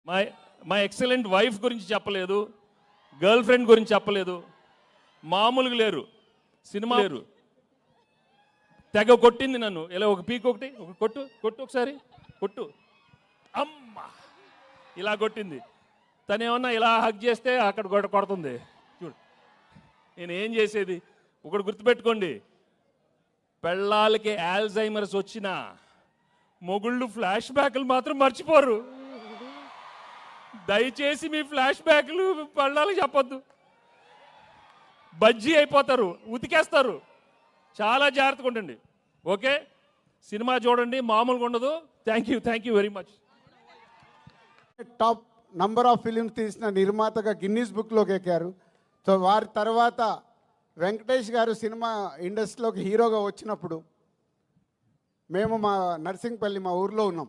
మా మా excellent wife గురించి చెప్పలేదు, గర్ల్ ఫ్రెండ్ గురించి చెప్పలేదు. మామూలుగా లేరు, సినిమా లేరు. తెగ కొట్టింది నన్ను. ఇలా ఒక పీక్ ఒకటి, ఒక కొట్టు కొట్టు ఒకసారి కొట్టు, అమ్మ ఇలా కొట్టింది. తను ఏమన్నా ఇలా హగ్ చేస్తే అక్కడ కొడుతుంది. చూడు నేను ఏం చేసేది. ఒకటి గుర్తుపెట్టుకోండి, పెళ్ళాలకి ఆల్జైమర్స్ వచ్చిన మొగుళ్ళు ఫ్లాష్ బ్యాక్లు మాత్రం మర్చిపోరు. దయచేసి మీ ఫ్లాష్ బ్యాక్లు పెళ్ళాలకు చెప్పొద్దు, బజ్జీ అయిపోతారు, ఉతికేస్తారు. చాలా జాగ్రత్తగా ఉండండి. ఓకే, సినిమా చూడండి, మామూలుగా ఉండదు. Thank you very much. Top number of films తీసిన నిర్మాతగా గిన్నీస్ బుక్లోకి ఎక్కారు. సో వారి తర్వాత వెంకటేష్ గారు సినిమా ఇండస్ట్రీలోకి హీరోగా వచ్చినప్పుడు మేము మా నర్సింగ్పల్లి మా ఊర్లో ఉన్నాం.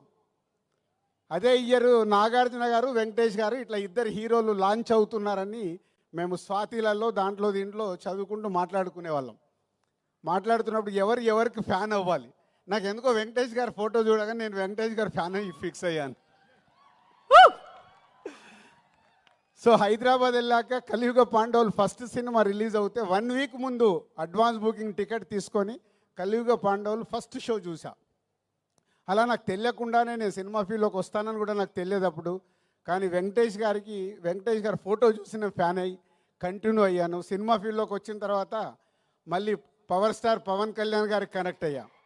అదే ఇయర్ నాగార్జున గారు వెంకటేష్ గారు ఇట్లా ఇద్దరు హీరోలు లాంచ్ అవుతున్నారని మేము స్వాతిలలో దీంట్లో చదువుకుంటూ మాట్లాడుకునే వాళ్ళం. మాట్లాడుతున్నప్పుడు ఎవరికి ఫ్యాన్ అవ్వాలి. నాకు ఎందుకో వెంకటేష్ గారి ఫోటో చూడగానే నేను వెంకటేష్ గారి ఫ్యాన్ అయ్యి ఫిక్స్ అయ్యాను. సో హైదరాబాద్ వెళ్ళాక కలియుగ పాండవులు ఫస్ట్ సినిమా రిలీజ్ అవుతే 1 వీక్ ముందు అడ్వాన్స్ బుకింగ్ టికెట్ తీసుకొని కలియుగ పాండవులు ఫస్ట్ షో చూసా. అలా నాకు తెలియకుండానే నేను సినిమా ఫీల్డ్లోకి వస్తానని కూడా నాకు తెలియదు అప్పుడు. కానీ వెంకటేష్ గారి ఫోటో చూసి నేను ఫ్యాన్ అయ్యి కంటిన్యూ అయ్యాను. సినిమా ఫీల్డ్లోకి వచ్చిన తర్వాత మళ్ళీ పవర్ స్టార్ పవన్ కళ్యాణ్ గారికి కనెక్ట్ అయ్యా.